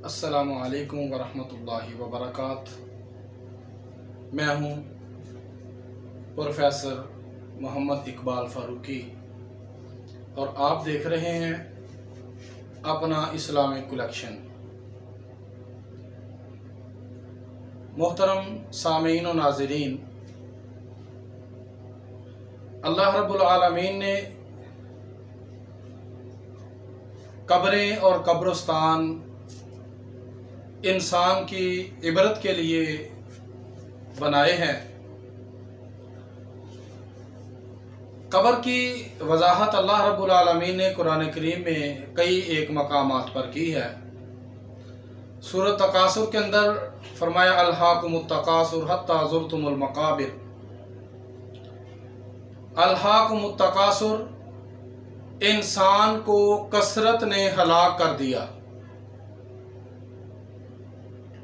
अस्सलामु अलैकुम वरहमतुल्लाहि वबरकातुहू। मैं हूँ प्रोफेसर मोहम्मद इकबाल फ़ारूकी और आप देख रहे हैं अपना इस्लामिक कलेक्शन। मोहतरम सामीन व नाज़रीन, अल्लाह रब्बुल आलमीन ने कब्रें और कब्रिस्तान इंसान की इबरत के लिए बनाए हैं। कब्र की वजाहत अल्लाह रब्बुल आलमीन ने कुरान करीम में कई एक मकामात पर की है। सूरत तकासुर के अंदर फरमाया अल्हाकुमुत तकासुर हत्ता ज़ुरतुमुल मकाबिर। अल्हाकुमुत तकासुर इंसान को कसरत ने हलाक कर दिया।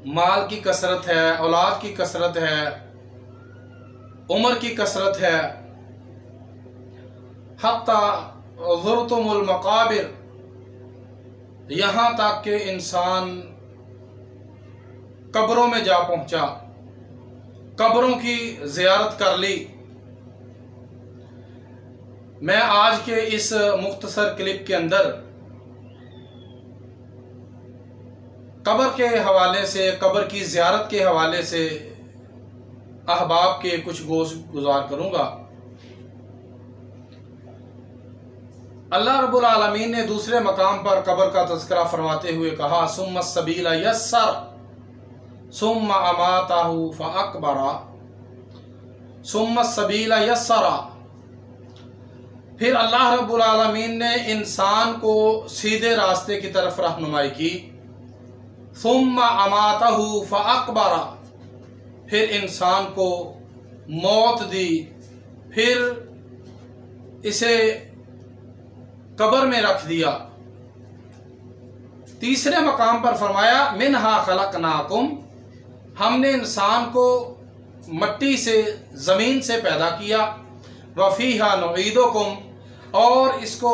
माल की कसरत है, औलाद की कसरत है, उम्र की कसरत है। हत्ता ज़ुरतुमुल मकाबिर, यहाँ तक कि इंसान कब्रों में जा पहुंचा, कब्रों की ज़ियारत कर ली। मैं आज के इस मुख्तसर क्लिप के अंदर कब्र के हवाले से, कब्र की ज़ियारत के हवाले से अहबाब के कुछ गोश गुजार करूँगा। अल्लाह रब्बुल आलमीन ने दूसरे मकाम पर कब्र का तज़किरा फरमाते हुए कहा सुम्मा सबीला यस्सर सुम्मा अमाताहु फ़अकबरा। सुम्मा सबीला यस्सरा, फिर अल्लाह रब्बुल आलमीन ने इंसान को सीधे रास्ते की तरफ रहनुमाई की। सुम्मा अमातहु फ़अकबरा, फिर इंसान को मौत दी, फिर इसे कब्र में रख दिया। तीसरे मकाम पर फरमाया मिन्हा खलकनाकुम, हमने इंसान को मट्टी से, ज़मीन से पैदा किया। वफ़ीहा नुईदुकुम, और इसको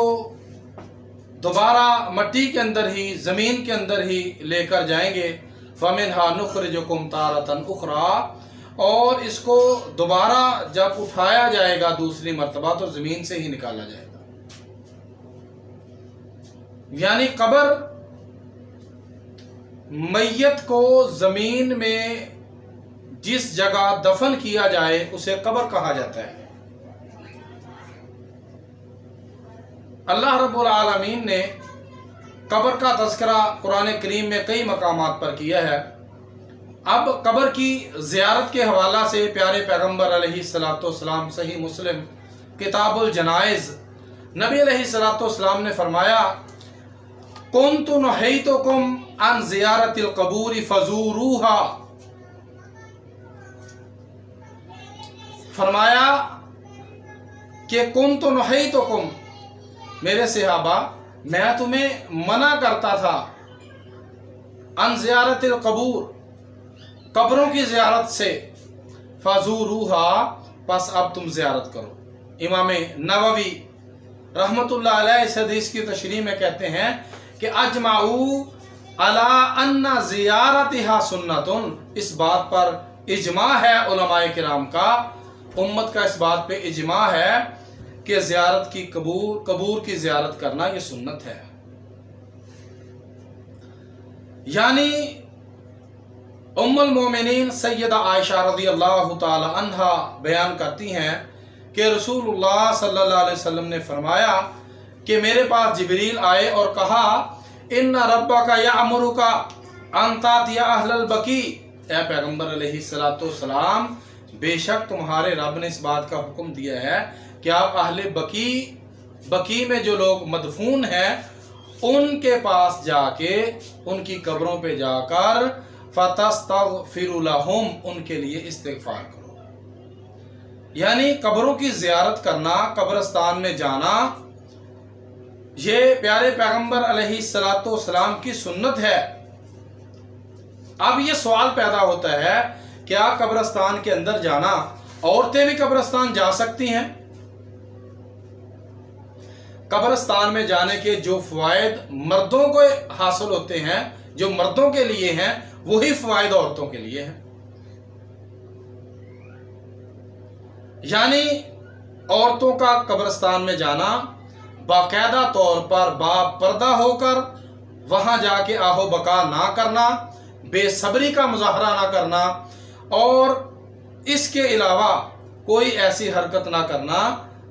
दोबारा मट्टी के अंदर ही, ज़मीन के अंदर ही लेकर जाएंगे। वमिन्हा नुखरिजुकुम तारतन उखरा, और इसको दोबारा जब उठाया जाएगा दूसरी मर्तबा तो ज़मीन से ही निकाला जाएगा। यानी कब्र मैयत को ज़मीन में जिस जगह दफन किया जाए उसे कब्र कहा जाता है। अल्लाह रब्बुल आलमीन ने कब्र का तज़किरा कुरान करीम में कई मकामात पर किया है। अब कब्र की ज़ियारत के हवाला से प्यारे पैगम्बर अलैहिस्सलाम सही मुस्लिम किताबुल जनाइज़ नबी अलैहिस्सलाम ने फरमाया कुन्तु नहैतुकुम अन ज़ियारतिल क़बूरि फ़ज़ूरूहा। फरमाया कि कुन्तु नहैतुकुम, मेरे सहाबा मैं तुम्हें मना करता था, अन ज़ियारतिल क़बूर, कब्रों की ज़ियारत से, फ़ज़ूरूहा, बस अब तुम ज़ियारत करो। इमाम नववी रहमतुल्लाह अलैह इस हदीस की तशरीह में कहते हैं कि अजमाऊ अला अन्ना ज़ियारतिहा सुन्नतुन, इस बात पर इजमा है उलमाए किराम का, उम्मत का इस बात पे इजमा है कि ज़ियारत की कबूर की ज़ियारत करना ये सुन्नत है। यानी उम्मुल मोमिनीन सैयदा आयशा रज़ियल्लाहु ताला अन्हा बयान करती हैं कि रसूलुल्लाह सल्लल्लाहु अलैहि वसल्लम ने फरमाया कि मेरे पास जिब्रील आए और कहा इन्ना रब्बका यअमुरुका अन तातिया अहलल बकी, ए पैगम्बर अलैहिस्सलाम, बेशक तुम्हारे रब ने इस बात का हुक्म दिया है कि आप अहले बकी में जो लोग मदफून हैं उनके पास जाके, उनकी कब्रों पे जाकर फतस्तगफिरु लहुम, उनके लिए इस्तिगफार करो। यानी कब्रों की ज़ियारत करना, कब्रिस्तान में जाना, ये प्यारे पैगम्बर अलैहिस्सलाम की सुन्नत है। अब ये सवाल पैदा होता है क्या कब्रिस्तान के अंदर जाना, औरतें भी कब्रिस्तान जा सकती हैं? कब्रिस्तान में जाने के जो फ़वाइद मर्दों को हासिल होते हैं, जो मर्दों के लिए हैं, वही फ़वाइद औरतों के लिए हैं। यानी औरतों का कब्रिस्तान में जाना बाकायदा तौर पर बापर्दा होकर वहां जाके आहो बका ना करना, बेसब्री का मुजाहरा ना करना, और इसके अलावा कोई ऐसी हरकत ना करना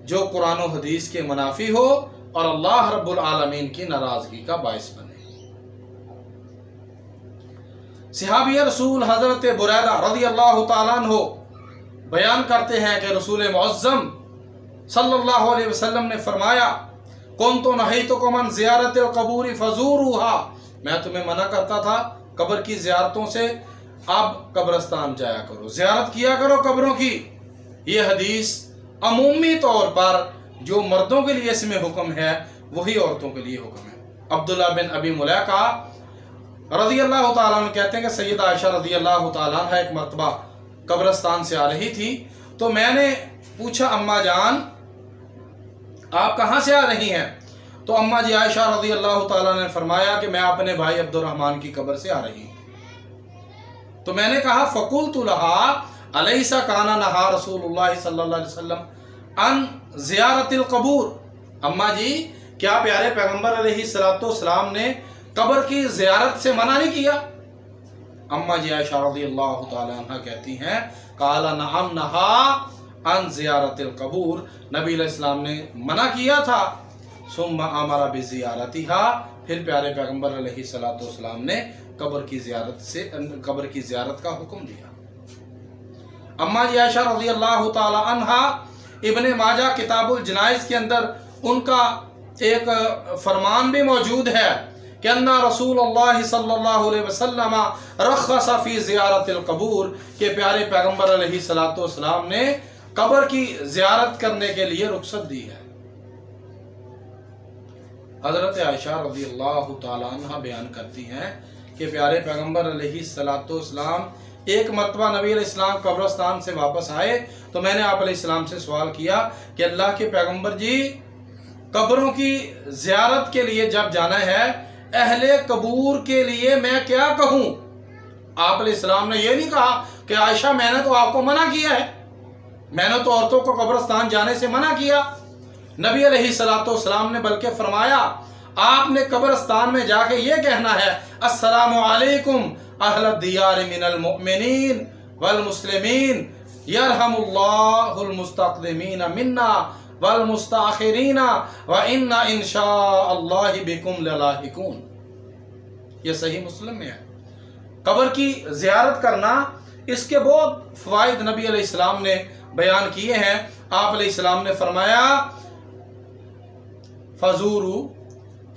जो कुरान और हदीस के मुनाफी हो और अल्लाह रब्बुल आलमीन की नाराजगी का बायस बने। सहाबी रसूल हजरत बुरैदा रज़ियल्लाहु ताला अन्हु बयान करते हैं कि रसूल मुअज़्ज़म सल्लल्लाहु अलैहि वसल्लम ने फरमाया, कुन्तु नहैतुकुम अन ज़ियारतिल क़बूर फ़ज़ूरूहा, मैं तुम्हें मना करता था कब्र की ज़ियारतों से, अब कब्रिस्तान जाया करो, ज़ियारत किया करो कब्रों की। ये हदीस अमूमी तौर पर जो मर्दों के लिए इसमें हुक्म है वही औरतों के लिए हुक्म है। अब्दुल्लाह बिन अबी मुलैका रज़ियल्लाहु ताला अन्हु कहते हैं कि सैयदा आयशा रज़ियल्लाहु ताला अन्हा एक मर्तबा कब्रिस्तान से आ रही थी, तो मैंने पूछा, अम्मा जान आप कहाँ से आ रही हैं? तो अम्मा जी आयशा रज़ियल्लाहु ताला ने फरमाया कि मैं अपने भाई अब्दुर्रहमान की कब्र से आ रही हूँ। तो मैंने कहा, फ़क़ुल्तु लहा अलैसा काना नहा रसूलुल्लाह सल्लल्लाहु अलैहि वसल्लम अन ज़ियारतिल क़बूर, अम्मा जी क्या प्यारे पैगंबर अलैहिस्सलाम ने कब्र की ज़ियारत से मना नहीं किया? अम्मा जी आयशा रज़ियल्लाहु ताला अन्हा कहती हैं, काला नअम नहा अन ज़ियारतिल क़बूर, नबी अलैहिस्सलाम ने मना किया था। सुम्मा अमरा बिज़ियारतिहा, फिर प्यारे पैगंबर अलैहिस्सलाम ने कब्र की ज़ियारत का हुक्म दिया। अम्मा जी आयशा रज़ियल्लाहु ताला अन्हा इब्ने माजा किताबुल जनाइज़ के अंदर उनका एक फरमान भी मौजूद है कि अन्ना रसूलुल्लाह सल्लल्लाहु अलैहि वसल्लम रख़्ख़स फ़ी ज़ियारतिल क़बूर, के प्यारे पैगंबर अलैहिस्सलाम ने कब्र की ज़ियारत करने के लिए रुख्सत दी है। हज़रत आयशा रज़ियल्लाहु ताला अन्हा बयान करती हैं कि प्यारे पैगंबर अलैहिस्सलाम एक मरतबा नबी अलैहिस्सलाम कब्रिस्तान से वापस आए, तो मैंने आप अलैहिस्सलाम से सवाल किया कि अल्लाह के पैगंबर जी, कब्रों की ज़ियारत के लिए जब जाना है, अहले कबूर के लिए मैं क्या कहूँ? आप अलैहिस्सलाम ने यह नहीं कहा कि आयशा मैंने तो आपको मना किया है, मैंने तो औरतों को कब्रिस्तान जाने से मना किया। नबी अलैहिस्सलाम ने बल्कि फरमाया, आपने कब्रिस्तान में जाके ये कहना है, अस्सलामु अलैकुम अहल दियार मिनल मुमिनीन वल मुस्लिमीन यरहमुल्लाहुल मुस्तक़दिमीन मिन्ना वल मुस्तअखिरीन व इन्ना इंशाअल्लाह बिकुम ललाहिकून। ये सही मुस्लिम में है। कब्र की ज़ियारत करना, इसके बहुत फ़वाइद नबी अलैहिस्सलाम ने बयान किए हैं। आप अलैहिस्सलाम ने फरमाया,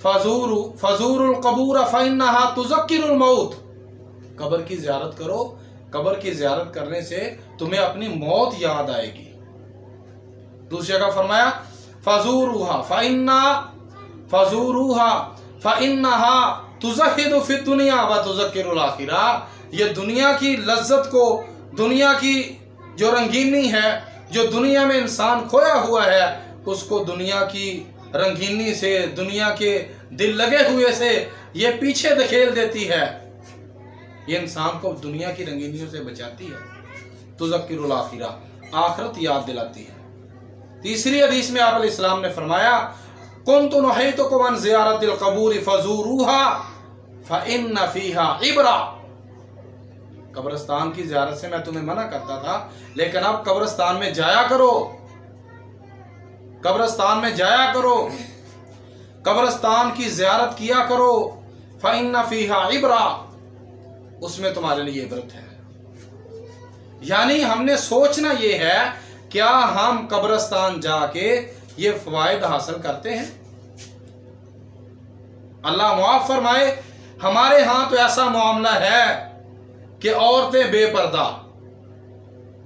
फज़ूरुल क़बूर फ़इन्नहा तुज़क्किरुल मौत, कब्र की ज़ियारत करो, कब्र की ज़ियारत करने से तुम्हें अपनी मौत याद आएगी। दूसरी जगह फरमाया, फज़ूरूहा फ़इन्नहा तुज़हिदु फ़िद दुनिया व तुज़क्किरुल आखिरा, ये दुनिया की लज्जत को, दुनिया की जो रंगीनी है, जो दुनिया में इंसान खोया हुआ है, उसको दुनिया की रंगीनी से, दुनिया के दिल लगे हुए से ये पीछे धकेल देती है, ये इंसान को दुनिया की रंगीनियों से बचाती है। तुज़क्किरुल आखिरा, आखिरत याद दिलाती है। तीसरी हदीस में आप अलैहिस्सलाम ने फरमाया, कुन्तु नहैतुकुम अन ज़ियारतिल क़बूर फ़ज़ूरूहा फ़इन्न फ़ीहा इब्रा, कब्रिस्तान की ज़ियारत से मैं तुम्हें मना करता था, लेकिन अब कब्रिस्तान में जाया करो, कब्रिस्तान में जाया करो, कब्रिस्तान की ज़ियारत किया करो, फ़इन्न फ़ीहा इब्रा, उसमें तुम्हारे लिए इबरत है। यानी हमने सोचना ये है, क्या हम कब्रिस्तान जाके ये फ़वाइद हासिल करते हैं? अल्लाह मुआफ़ फरमाए, हमारे यहाँ तो ऐसा मामला है कि औरतें बेपर्दा,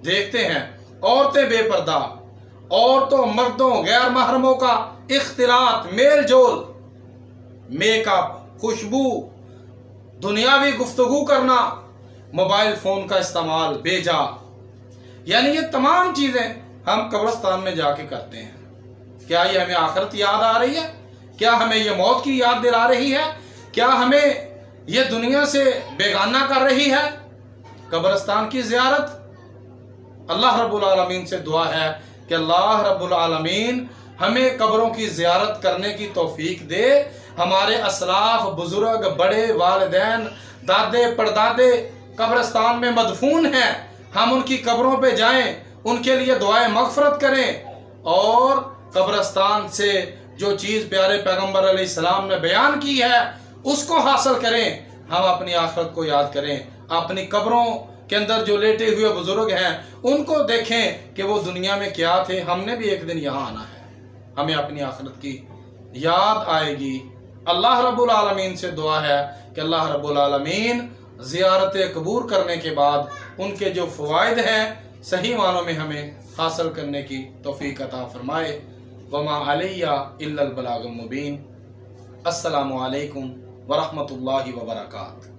देखते हैं औरतें बेपर्दा, औरतों मर्दों गैर महरमों का इख्तिलात, मेल जोल, मेकअप, खुशबू, दुनियावी गुफ्तगू करना, मोबाइल फ़ोन का इस्तेमाल बेजा, यानी ये तमाम चीज़ें हम कब्रिस्तान में जाके करते हैं। क्या ये हमें आखिरत याद आ रही है? क्या हमें ये मौत की याद दिला रही है? क्या हमें ये दुनिया से बेगाना कर रही है? कब्रिस्तान की ज़ियारत, अल्लाह रब्बुल आलमीन से दुआ है कि अल्लाह रब्बुल आलमीन हमें कब्रों की ज़ियारत करने की तौफीक दे। हमारे असलाफ, बुजुर्ग, बड़े, वालिदैन, दादे, परदादे कब्रिस्तान में मदफून हैं, हम उनकी कब्रों पे जाएं, उनके लिए दुआए मगफरत करें और कब्रिस्तान से जो चीज़ प्यारे पैगम्बर अलैहिस्सलाम ने बयान की है उसको हासिल करें। हम अपनी आखिरत को याद करें, अपनी कब्रों के अंदर जो लेटे हुए बुजुर्ग हैं उनको देखें कि वो दुनिया में क्या थे। हमने भी एक दिन यहाँ आना है, हमें अपनी आखिरत की याद आएगी। अल्लाह रब्बुल आलमीन से दुआ है कि अल्लाह रब्बुल आलमीन ज़ियारत कबूर करने के बाद उनके जो फ़वाइद हैं सही मानों में हमें हासिल करने की तौफीक अता फरमाए। वमा अलैया इल्लल बलागुल मुबीन। अस्सलामु अलैकुम व रहमतुल्लाहि व बरकातुहू।